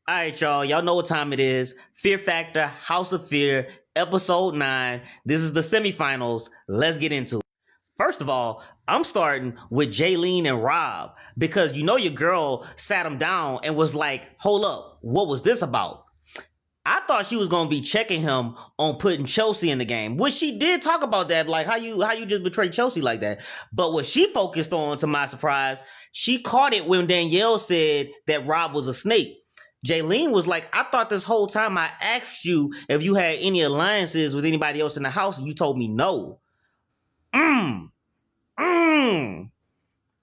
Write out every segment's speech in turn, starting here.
All right, y'all. Y'all know what time it is. Fear Factor, House of Fear, episode 9. This is the semifinals. Let's get into it. First of all, I'm starting with Jaylene and Rob because you know your girl sat him down and was like, hold up, what was this about? I thought she was gonna be checking him on putting Chelsea in the game, which she did talk about that, like how you just betrayed Chelsea like that. But what she focused on, to my surprise, she caught it when Danielle said that Rob was a snake. Jaylene was like, I thought this whole time I asked you if you had any alliances with anybody else in the house, and you told me no.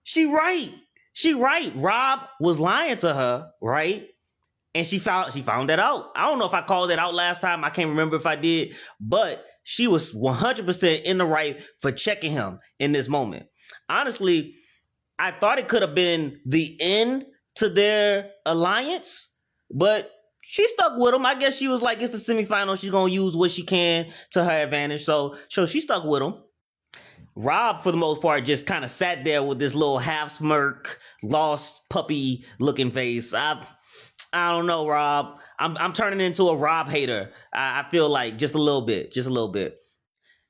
She right. She right. Rob was lying to her, right? And she found that out. I don't know if I called it out last time. I can't remember if I did, but she was 100% in the right for checking him in this moment. Honestly, I thought it could have been the end to their alliance, but she stuck with him. I guess she was like, it's the semifinal. She's going to use what she can to her advantage. So she stuck with him. Rob, for the most part, just kind of sat there with this little half smirk, lost puppy looking face. I don't know, Rob. I'm turning into a Rob hater. I feel like just a little bit.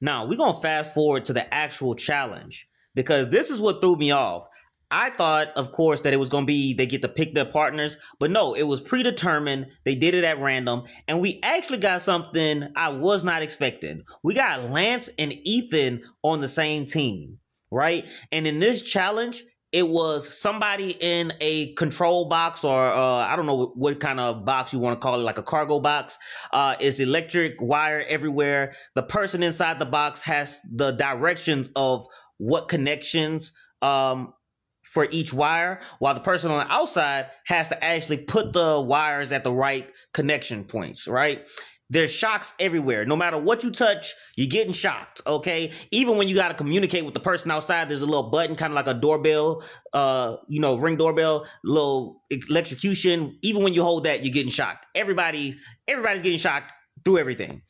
Now, we're going to fast forward to the actual challenge because this is what threw me off. I thought, of course, that it was going to be they get to pick their partners, but no, it was predetermined. They did it at random, and we actually got something I was not expecting. We got Lance and Ethan on the same team, right? And in this challenge, it was somebody in a control box or I don't know what kind of box you want to call it, like a cargo box. It's electric wire everywhere. The person inside the box has the directions of what connections for each wire, while the person on the outside has to actually put the wires at the right connection points, right? There's shocks everywhere. No matter what you touch, you're getting shocked, okay? Even when you got to communicate with the person outside, there's a little button, kind of like a doorbell, ring doorbell, little electrocution. Even when you hold that, you're getting shocked. Everybody's getting shocked through everything.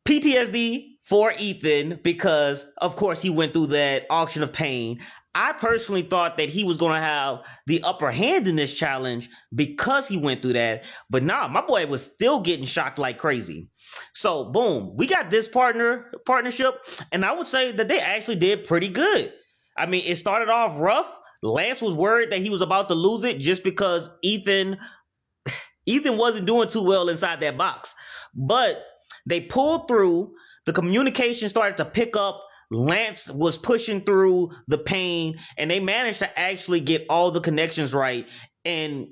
PTSD for Ethan because, of course, he went through that auction of pain. I personally thought that he was going to have the upper hand in this challenge because he went through that. But nah, my boy was still getting shocked like crazy. So, boom, we got this partnership, and I would say that they actually did pretty good. I mean, it started off rough. Lance was worried that he was about to lose it just because Ethan wasn't doing too well inside that box. But they pulled through. The communication started to pick up. Lance was pushing through the pain, and they managed to actually get all the connections right and,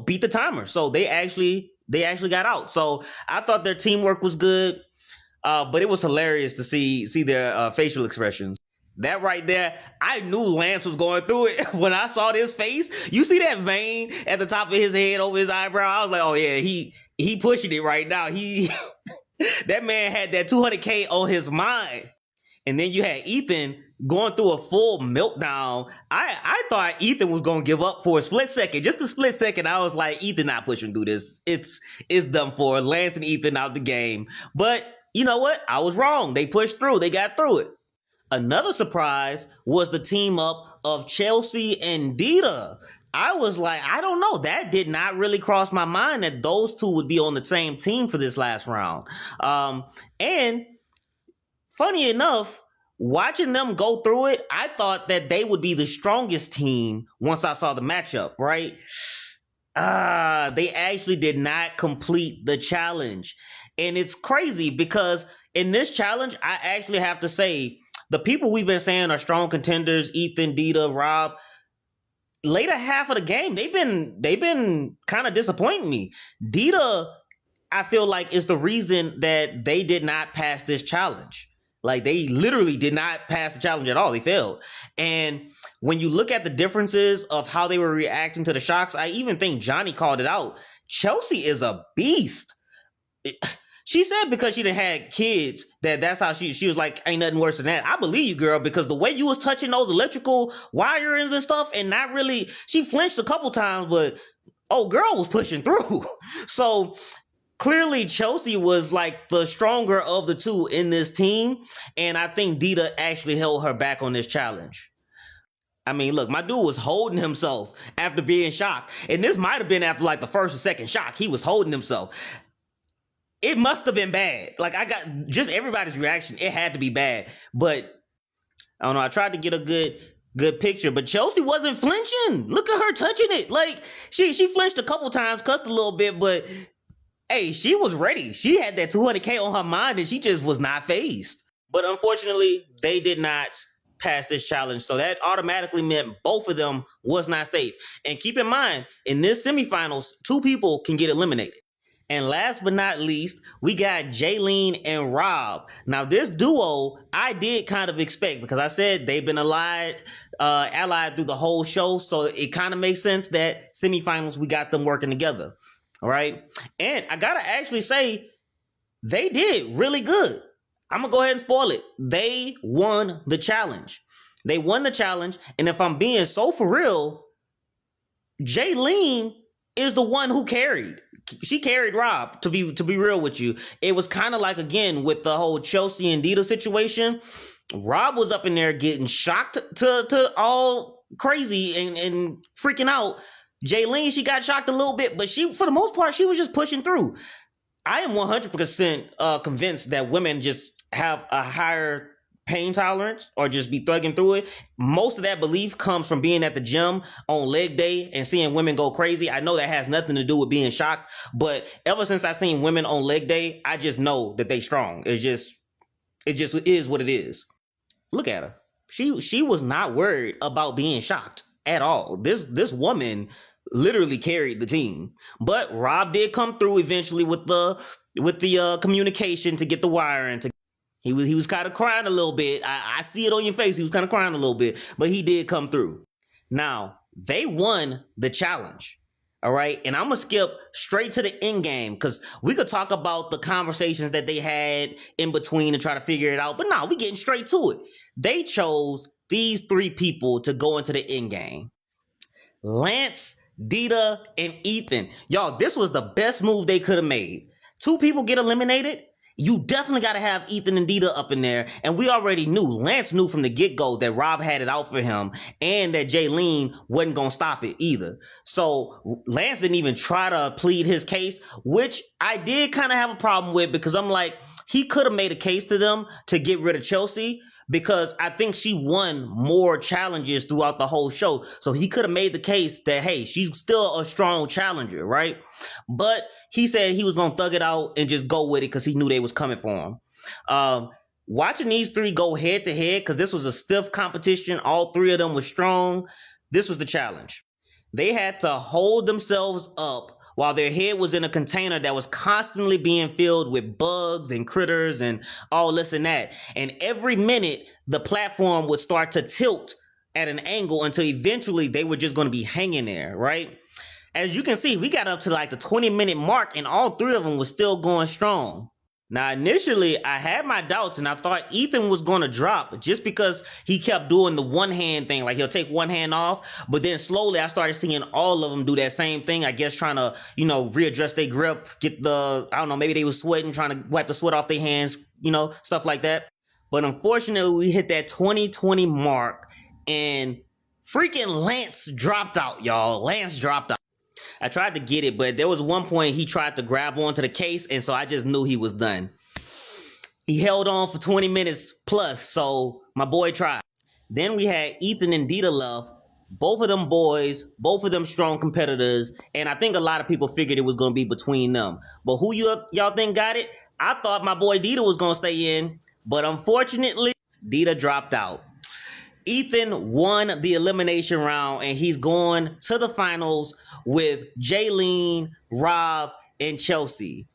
beat the timer. So they actually got out. So I thought their teamwork was good, but it was hilarious to see their facial expressions. That right there, I knew Lance was going through it. When I saw this face, you see that vein at the top of his head over his eyebrow? I was like, oh yeah, he pushing it right now. That man had that 200K on his mind. And then you had Ethan going through a full meltdown. I thought Ethan was going to give up for a split second. Just a split second. I was like, Ethan not pushing through this. It's done for. Lance and Ethan out the game. But you know what? I was wrong. They pushed through. They got through it. Another surprise was the team up of Chelsea and Dita. I was like, I don't know. That did not really cross my mind that those two would be on the same team for this last round. And funny enough, watching them go through it, I thought that they would be the strongest team once I saw the matchup, right? They actually did not complete the challenge. And it's crazy because in this challenge, I actually have to say, the people we've been saying are strong contenders, Ethan, Dita, Rob, later half of the game, they've been kind of disappointing me. Dita, I feel like, is the reason that they did not pass this challenge. Like, they literally did not pass the challenge at all. They failed. And when you look at the differences of how they were reacting to the shocks, I even think Johnny called it out. Chelsea is a beast. She said because she done had kids that's how she was like, ain't nothing worse than that. I believe you, girl, because the way you was touching those electrical wirings and stuff and not really, she flinched a couple times, but girl was pushing through. So clearly Chelsea was like the stronger of the two in this team. And I think Dita actually held her back on this challenge. I mean, look, my dude was holding himself after being shocked. And this might have been after like the first or second shock. He was holding himself. It must have been bad. Like, I got just everybody's reaction. It had to be bad. But I don't know. I tried to get a good picture, but Chelsea wasn't flinching. Look at her touching it. Like, she flinched a couple times, cussed a little bit, but hey, she was ready. She had that 200K on her mind and she just was not fazed. But unfortunately, they did not pass this challenge. So that automatically meant both of them was not safe. And keep in mind, in this semifinals, 2 people can get eliminated. And last but not least, we got Jaylene and Rob. Now, this duo, I did kind of expect because I said they've been allied through the whole show. So it kind of makes sense that semifinals, we got them working together. All right. And I got to actually say, they did really good. I'm going to go ahead and spoil it. They won the challenge. They won the challenge. And if I'm being so for real, Jaylene is the one who carried. She carried Rob, to be real with you. It was kind of like, again, with the whole Chelsea and Dita situation. Rob was up in there getting shocked to all crazy and freaking out. Jaylene, she got shocked a little bit, but she, for the most part, she was just pushing through. I am 100% convinced that women just have a higher pain tolerance or just be thugging through it. Most of that belief comes from being at the gym on leg day and seeing women go crazy. I know that has nothing to do with being shocked, but ever since I seen women on leg day, I just know that they strong. It just is what it is. Look at her. She was not worried about being shocked at all. This woman literally carried the team. But Rob did come through eventually with the communication to get the wiring. He was kind of crying a little bit. I see it on your face. He was kind of crying a little bit, but he did come through. Now, they won the challenge. All right. And I'm going to skip straight to the end game because we could talk about the conversations that they had in between and try to figure it out. But no, we getting straight to it. They chose these 3 people to go into the end game. Lance, Dita, and Ethan. Y'all, this was the best move they could have made. 2 people get eliminated. You definitely got to have Ethan and Dita up in there. And we already knew, Lance knew from the get-go that Rob had it out for him and that Jaylene wasn't going to stop it either. So Lance didn't even try to plead his case, which I did kind of have a problem with because I'm like, he could have made a case to them to get rid of Chelsea because I think she won more challenges throughout the whole show. So he could have made the case that, hey, she's still a strong challenger, right? But he said he was going to thug it out and just go with it because he knew they was coming for him. Watching these 3 go head to head, because this was a stiff competition, all 3 of them were strong. This was the challenge. They had to hold themselves up while their head was in a container that was constantly being filled with bugs and critters and all this and that. And every minute, the platform would start to tilt at an angle until eventually they were just going to be hanging there, right? As you can see, we got up to like the 20-minute mark and all 3 of them were still going strong. Now, initially, I had my doubts and I thought Ethan was going to drop just because he kept doing the one hand thing. Like he'll take one hand off, but then slowly I started seeing all of them do that same thing. I guess trying to, readjust their grip, maybe they were sweating, trying to wipe the sweat off their hands, stuff like that. But unfortunately, we hit that 2020 mark and freaking Lance dropped out, y'all. Lance dropped out. I tried to get it, but there was one point he tried to grab onto the case, and so I just knew he was done. He held on for 20 minutes plus, so my boy tried. Then we had Ethan and Dita left. Both of them boys, both of them strong competitors, and I think a lot of people figured it was going to be between them. But who y'all think got it? I thought my boy Dita was going to stay in, but unfortunately, Dita dropped out. Ethan won the elimination round and he's going to the finals with Jaylene, Rob, and Chelsea.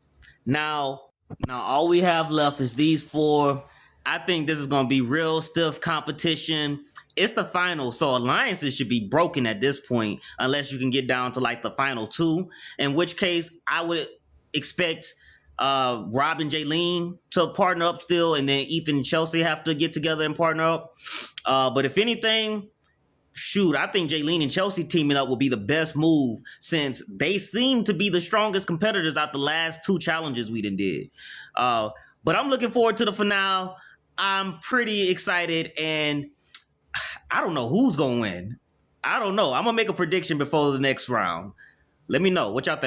Now all we have left is these 4. I think this is going to be real stiff competition. It's the final, so alliances should be broken at this point unless you can get down to like the final 2, in which case I would expect Rob and Jaylene to partner up still, and then Ethan and Chelsea have to get together and partner up. But if anything, I think Jaylene and Chelsea teaming up will be the best move since they seem to be the strongest competitors out the last 2 challenges we did. But I'm looking forward to the finale. I'm pretty excited, and I don't know who's gonna win. I don't know. I'm gonna make a prediction before the next round. Let me know what y'all think.